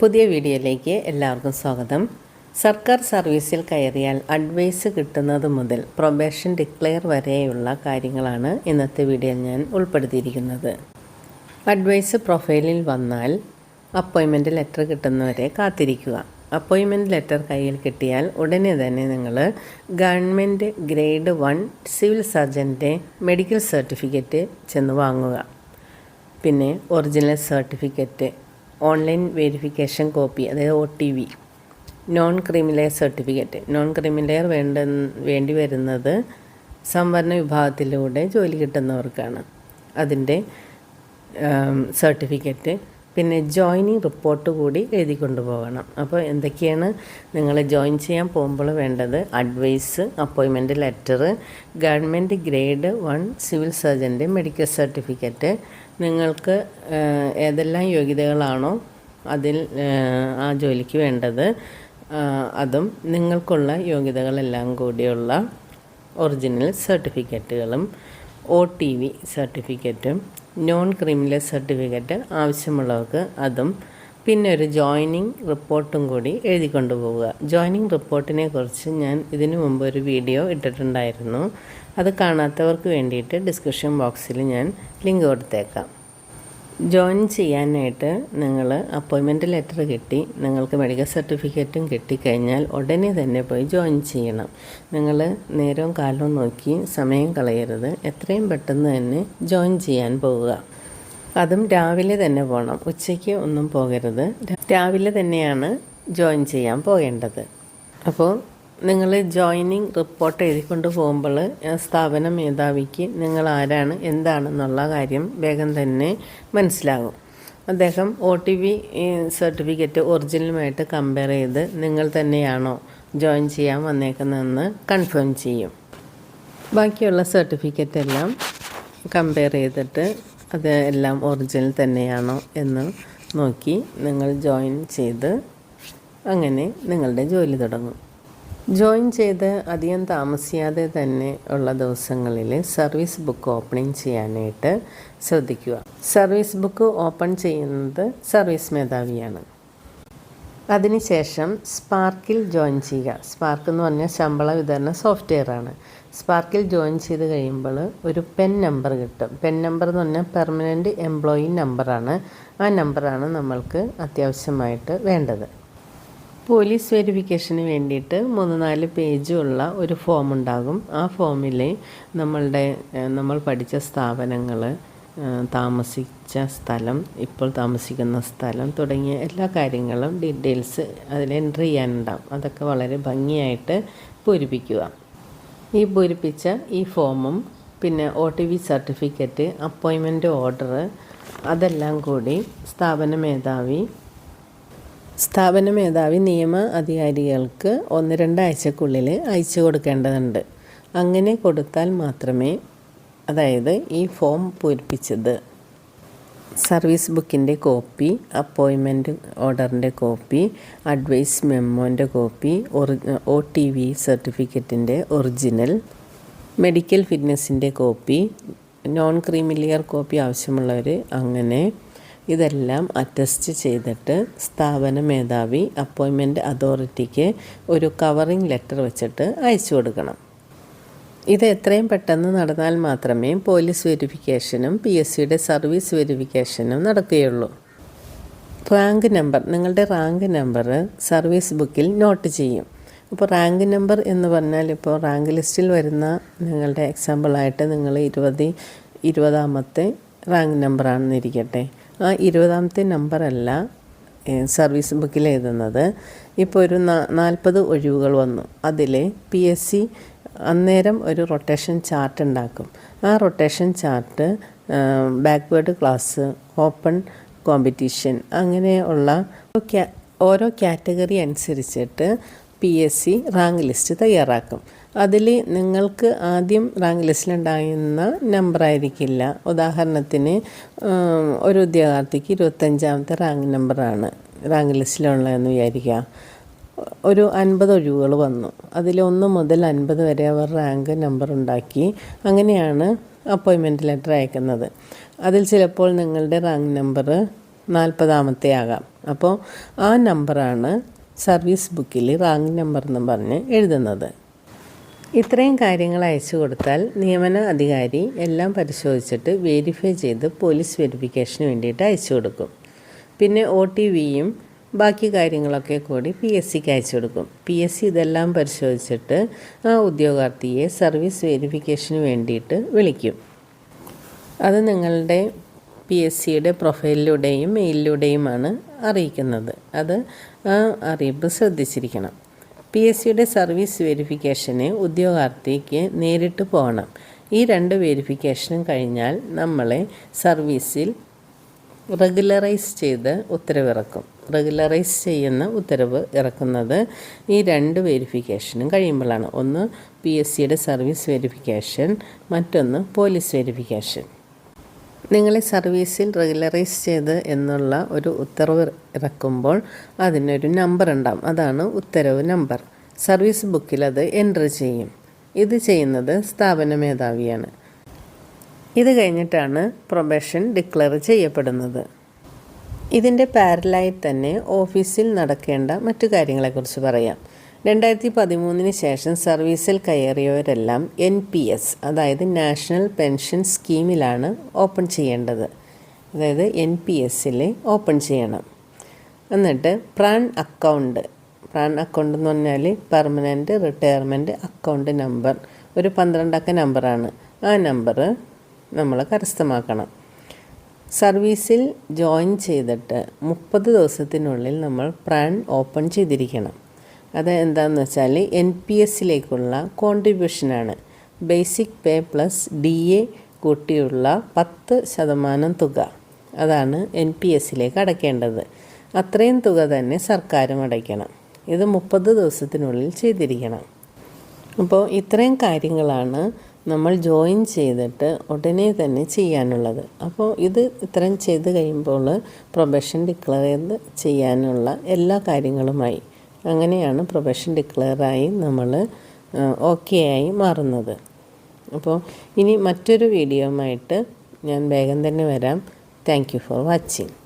പുതിയ വീഡിയോയിലേക്ക് എല്ലാവർക്കും സ്വാഗതം. സർക്കാർ സർവീസിൽ കയറിയാൽ അഡ്വൈസ് കിട്ടുന്നത് മുതൽ പ്രൊബേഷൻ ഡിക്ലെയർ വരെയുള്ള കാര്യങ്ങളാണ് ഇന്നത്തെ വീഡിയോയിൽ ഞാൻ ഉൾപ്പെടുത്തിയിരിക്കുന്നത്. അഡ്വൈസ് പ്രൊഫൈലിൽ വന്നാൽ അപ്പോയിൻമെൻറ്റ് ലെറ്റർ കിട്ടുന്നവരെ കാത്തിരിക്കുക. അപ്പോയിൻമെൻറ്റ് ലെറ്റർ കയ്യിൽ കിട്ടിയാൽ ഉടനെ തന്നെ നിങ്ങൾ ഗവൺമെൻറ് ഗ്രേഡ് 1 സിവിൽ സർജൻ്റെ മെഡിക്കൽ സർട്ടിഫിക്കറ്റ് ചെന്ന് വാങ്ങുക. പിന്നെ original certificate, online verification copy, അതായത് OTV, non creamy layer certificate. Non creamy layer വേണ്ടി വരുന്നത് സംവരണ വിഭാഗത്തിലൂടെ ജോലി കിട്ടുന്നവർക്കാണ്. അതിൻ്റെ സർട്ടിഫിക്കറ്റ്, പിന്നെ ജോയിനിങ് റിപ്പോർട്ട് കൂടി എഴുതി കൊണ്ടുപോകണം. അപ്പോൾ എന്തൊക്കെയാണ് നിങ്ങൾ ജോയിൻ ചെയ്യാൻ പോകുമ്പോൾ വേണ്ടത്? Advice, appointment letter, government grade 1 civil സർജൻ്റെ മെഡിക്കൽ സർട്ടിഫിക്കറ്റ്, നിങ്ങൾക്ക് ഏതെല്ലാം യോഗ്യതകളാണോ അതിൽ ആ ജോലിക്ക് വേണ്ടത് അതും നിങ്ങൾക്കുള്ള യോഗ്യതകളെല്ലാം കൂടിയുള്ള ഒറിജിനൽ സർട്ടിഫിക്കറ്റുകളും, OTV സർട്ടിഫിക്കറ്റും, നോൺ ക്രിമിനൽ സർട്ടിഫിക്കറ്റ് ആവശ്യമുള്ളവർക്ക് അതും, പിന്നെ ഒരു ജോയിനിങ് റിപ്പോർട്ടും കൂടി എഴുതി കൊണ്ടുപോവുക. ജോയിനിങ് റിപ്പോർട്ടിനെ കുറിച്ച് ഞാൻ ഇതിനു മുമ്പ് ഒരു വീഡിയോ ഇട്ടിട്ടുണ്ടായിരുന്നു. അത് കാണാത്തവർക്ക് വേണ്ടിയിട്ട് ഡിസ്ക്രിപ്ഷൻ ബോക്സിൽ ഞാൻ ലിങ്ക് കൊടുത്തേക്കാം. ജോയിൻ ചെയ്യാനായിട്ട് നിങ്ങൾ അപ്പോയിൻമെൻറ്റ് ലെറ്റർ കിട്ടി, നിങ്ങൾക്ക് മെഡിക്കൽ സർട്ടിഫിക്കറ്റും കിട്ടിക്കഴിഞ്ഞാൽ ഉടനെ തന്നെ പോയി ജോയിൻ ചെയ്യണം. നിങ്ങൾ നേരവും കാലവും നോക്കി സമയം കളയരുത്. എത്രയും പെട്ടെന്ന് തന്നെ ജോയിൻ ചെയ്യാൻ പോവുക. അതും രാവിലെ തന്നെ പോകണം, ഉച്ചയ്ക്ക് ഒന്നും പോകരുത്. രാവിലെ തന്നെയാണ് ജോയിൻ ചെയ്യാൻ പോകേണ്ടത്. അപ്പോൾ നിങ്ങൾ ജോയിനിങ് റിപ്പോർട്ട് എഴുതിക്കൊണ്ട് പോകുമ്പോൾ സ്ഥാപന മേധാവിക്ക് നിങ്ങൾ ആരാണ് എന്താണെന്നുള്ള കാര്യം വേഗം തന്നെ മനസ്സിലാകും. അദ്ദേഹം OTV സർട്ടിഫിക്കറ്റ് ഒറിജിനലുമായിട്ട് കമ്പയർ ചെയ്ത് നിങ്ങൾ തന്നെയാണോ ജോയിൻ ചെയ്യാൻ വന്നേക്കുന്നതെന്ന് കൺഫേം ചെയ്യും. ബാക്കിയുള്ള സർട്ടിഫിക്കറ്റ് എല്ലാം കമ്പയർ ചെയ്തിട്ട് അത് എല്ലാം ഒറിജിനൽ തന്നെയാണോ എന്ന് നോക്കി നിങ്ങൾ ജോയിൻ ചെയ്ത് അങ്ങനെ നിങ്ങളുടെ ജോലി തുടങ്ങും. ജോയിൻ ചെയ്ത് അധികം താമസിയാതെ തന്നെ ഉള്ള ദിവസങ്ങളിൽ സർവീസ് ബുക്ക് ഓപ്പണിങ് ചെയ്യാനായിട്ട് ശ്രദ്ധിക്കുക. സർവീസ് ബുക്ക് ഓപ്പൺ ചെയ്യുന്നത് സർവീസ് മേധാവിയാണ്. അതിനുശേഷം സ്പാർക്കിൽ ജോയിൻ ചെയ്യുക. സ്പാർക്ക് എന്ന് പറഞ്ഞാൽ ശമ്പള വിതരണ സോഫ്റ്റ്വെയറാണ്. സ്പാർക്കിൽ ജോയിൻ ചെയ്ത് കഴിയുമ്പോൾ ഒരു പെൻ നമ്പർ കിട്ടും. പെൻ നമ്പർ എന്ന് പറഞ്ഞാൽ പെർമനൻറ്റ് എംപ്ലോയി നമ്പറാണ്. ആ നമ്പറാണ് നമ്മൾക്ക് അത്യാവശ്യമായിട്ട് വേണ്ടത്. പോലീസ് വെരിഫിക്കേഷന് വേണ്ടിയിട്ട് 3-4 പേജുള്ള ഒരു ഫോം ഉണ്ടാകും. ആ ഫോമിൽ നമ്മൾ പഠിച്ച സ്ഥാപനങ്ങൾ, താമസിച്ച സ്ഥലം, ഇപ്പോൾ താമസിക്കുന്ന സ്ഥലം തുടങ്ങിയ എല്ലാ കാര്യങ്ങളും ഡീറ്റെയിൽസ് അതിൽ എൻട്രി ചെയ്യാനുണ്ടാകും. അതൊക്കെ വളരെ ഭംഗിയായിട്ട് പൂരിപ്പിക്കുക. ഈ പൂരിപ്പിച്ച ഈ ഫോമും പിന്നെ OTV സർട്ടിഫിക്കറ്റ്, അപ്പോയിൻമെൻറ്റ് ഓർഡർ, അതെല്ലാം കൂടി സ്ഥാപന മേധാവി നിയമ അധികാരികൾക്ക് 1-2 ആഴ്ചക്കുള്ളിൽ അയച്ചു കൊടുക്കേണ്ടതുണ്ട്. അങ്ങനെ കൊടുത്താൽ മാത്രമേ, അതായത് ഈ ഫോം പൂരിപ്പിച്ചത്, സർവീസ് ബുക്കിൻ്റെ കോപ്പി, അപ്പോയിൻമെൻറ്റ് ഓർഡറിൻ്റെ കോപ്പി, അഡ്വൈസ് മെമ്മോൻ്റെ കോപ്പി, OTV സർട്ടിഫിക്കറ്റിൻ്റെ ഒറിജിനൽ, മെഡിക്കൽ ഫിറ്റ്നസിൻ്റെ കോപ്പി, നോൺ ക്രീമിലിയർ കോപ്പി ആവശ്യമുള്ളവർ അങ്ങനെ ഇതെല്ലാം അറ്റസ്റ്റ് ചെയ്തിട്ട് സ്ഥാപന മേധാവി അപ്പോയിൻമെൻറ്റ് അതോറിറ്റിക്ക് ഒരു കവറിംഗ് ലെറ്റർ വെച്ചിട്ട് അയച്ചു കൊടുക്കണം. ഇത് എത്രയും പെട്ടെന്ന് നടന്നാൽ മാത്രമേ പോലീസ് വെരിഫിക്കേഷനും PSCയുടെ സർവീസ് വെരിഫിക്കേഷനും നടക്കുകയുള്ളൂ. റാങ്ക് നമ്പർ, നിങ്ങളുടെ റാങ്ക് നമ്പർ സർവീസ് ബുക്കിൽ നോട്ട് ചെയ്യും. ഇപ്പോൾ റാങ്ക് നമ്പർ എന്ന് പറഞ്ഞാൽ, ഇപ്പോൾ റാങ്ക് ലിസ്റ്റിൽ വരുന്ന നിങ്ങളുടെ എക്സാമ്പിളായിട്ട് നിങ്ങൾ 20ാമത്തെ റാങ്ക് നമ്പറാണെന്നിരിക്കട്ടെ. ആ 20ാമത്തെ നമ്പറല്ല സർവീസ് ബുക്കിൽ എഴുതുന്നത്. ഇപ്പോൾ ഒരു 40 ഒഴിവുകൾ വന്നു. അതിൽ PSC അന്നേരം ഒരു റൊട്ടേഷൻ ചാർട്ട് ഉണ്ടാക്കും. ആ rotation chart backward class, open competition, അങ്ങനെയുള്ള ഓരോ കാറ്റഗറി അനുസരിച്ചിട്ട് PSC റാങ്ക് ലിസ്റ്റ് തയ്യാറാക്കും. അതിൽ നിങ്ങൾക്ക് ആദ്യം റാങ്ക് ലിസ്റ്റിലുണ്ടാകുന്ന നമ്പറായിരിക്കില്ല. ഉദാഹരണത്തിന് ഒരു ഉദ്യോഗാർത്ഥിക്ക് 25ാമത്തെ റാങ്ക് നമ്പറാണ് റാങ്ക് ലിസ്റ്റിലുള്ളതെന്ന് വിചാരിക്കുക. ഒരു 50 ഒഴിവുകൾ വന്നു. അതിൽ 1 മുതൽ 50 വരെ അവർ റാങ്ക് നമ്പർ ഉണ്ടാക്കി. അങ്ങനെയാണ് അപ്പോയിൻമെൻറ്റ് ലെറ്റർ അയക്കുന്നത്. അതിൽ ചിലപ്പോൾ നിങ്ങളുടെ റാങ്ക് നമ്പർ 40ാമത്തെ ആകാം. അപ്പോൾ ആ നമ്പറാണ് സർവീസ് ബുക്കിൽ റാങ്ക് നമ്പർ എന്ന് പറഞ്ഞ് എഴുതുന്നത്. ഇത്രയും കാര്യങ്ങൾ അയച്ചു കൊടുത്താൽ നിയമന അധികാരി എല്ലാം പരിശോധിച്ചിട്ട് വെരിഫൈ ചെയ്ത് പോലീസ് വെരിഫിക്കേഷന് വേണ്ടിയിട്ട് അയച്ചു കൊടുക്കും. പിന്നെ OTVയും ബാക്കി കാര്യങ്ങളൊക്കെ കൂടി PSCക്ക് അയച്ചു കൊടുക്കും. PSC ഇതെല്ലാം പരിശോധിച്ചിട്ട് ആ ഉദ്യോഗാർത്ഥിയെ സർവീസ് വെരിഫിക്കേഷന് വേണ്ടിയിട്ട് വിളിക്കും. അത് നിങ്ങളുടെ PSCയുടെ പ്രൊഫൈലിലൂടെയും മെയിലിലൂടെയുമാണ് അറിയിക്കുന്നത്. അത് ആ അറിയിപ്പ് ശ്രദ്ധിച്ചിരിക്കണം. PSCയുടെ സർവീസ് വെരിഫിക്കേഷന് ഉദ്യോഗാർത്ഥിക്ക് നേരിട്ട് പോകണം. ഈ 2 വെരിഫിക്കേഷനും കഴിഞ്ഞാൽ നമ്മളെ സർവീസിൽ റെഗുലറൈസ് ചെയ്ത് ഉത്തരവിറക്കും. റെഗുലറൈസ് ചെയ്യുന്ന ഉത്തരവ് ഇറക്കുന്നത് ഈ 2 വെരിഫിക്കേഷനും കഴിയുമ്പോഴാണ്. ഒന്ന് PSCയുടെ സർവീസ് വെരിഫിക്കേഷൻ, മറ്റൊന്ന് പോലീസ് വെരിഫിക്കേഷൻ. നിങ്ങളെ സർവീസിൽ റെഗുലറൈസ് ചെയ്ത് എന്നുള്ള ഒരു ഉത്തരവ് ഇറക്കുമ്പോൾ അതിനൊരു നമ്പർ ഉണ്ടാവും. അതാണ് ഉത്തരവ് നമ്പർ. സർവീസ് ബുക്കിൽ അത് എൻ്റർ ചെയ്യും. ഇത് ചെയ്യുന്നത് സ്ഥാപന മേധാവിയാണ്. ഇത് കഴിഞ്ഞിട്ടാണ് പ്രൊബേഷൻ ഡിക്ലെയർ ചെയ്യപ്പെടുന്നത്. ഇതിൻ്റെ പാരലായി തന്നെ ഓഫീസിൽ നടക്കേണ്ട മറ്റു കാര്യങ്ങളെക്കുറിച്ച് പറയാം. 2013 ശേഷം സർവീസിൽ കയറിയവരെല്ലാം NPS, അതായത് നാഷണൽ പെൻഷൻ സ്കീമിലാണ് ഓപ്പൺ ചെയ്യേണ്ടത്. അതായത് NPSൽ ഓപ്പൺ ചെയ്യണം. എന്നിട്ട് പ്രാൻ അക്കൗണ്ട് എന്ന് പറഞ്ഞാൽ പെർമനൻറ്റ് റിട്ടയർമെൻറ്റ് അക്കൗണ്ട് നമ്പർ, ഒരു 12 അക്ക നമ്പറാണ്. ആ നമ്പർ നമ്മൾ കരസ്ഥമാക്കണം. സർവീസിൽ ജോയിൻ ചെയ്തിട്ട് 30 ദിവസത്തിനുള്ളിൽ നമ്മൾ പ്രാൻ ഓപ്പൺ ചെയ്തിരിക്കണം. അത് എന്താണെന്ന് വെച്ചാൽ NPSലേക്കുള്ള കോൺട്രിബ്യൂഷനാണ്. ബേസിക് പേ പ്ലസ് DA കൂട്ടിയുള്ള 10% തുക, അതാണ് NPSലേക്ക് അടയ്ക്കേണ്ടത്. അത്രയും തുക തന്നെ സർക്കാരും അടയ്ക്കണം. ഇത് 30 ദിവസത്തിനുള്ളിൽ ചെയ്തിരിക്കണം. അപ്പോൾ ഇത്രയും കാര്യങ്ങളാണ് നമ്മൾ ജോയിൻ ചെയ്തിട്ട് ഉടനെ തന്നെ ചെയ്യാനുള്ളത്. അപ്പോൾ ഇത് ഇത്രയും ചെയ്ത് കഴിയുമ്പോൾ പ്രൊബേഷൻ ഡിക്ലെയർ ചെയ്യാനുള്ള എല്ലാ കാര്യങ്ങളുമായി. അങ്ങനെയാണ് പ്രൊബേഷൻ ഡിക്ലെയറായി നമ്മൾ ഓക്കെ ആയി മാറുന്നത്. അപ്പോൾ ഇനി മറ്റൊരു വീഡിയോയുമായിട്ട് ഞാൻ വേഗം തന്നെ വരാം. Thank you for watching.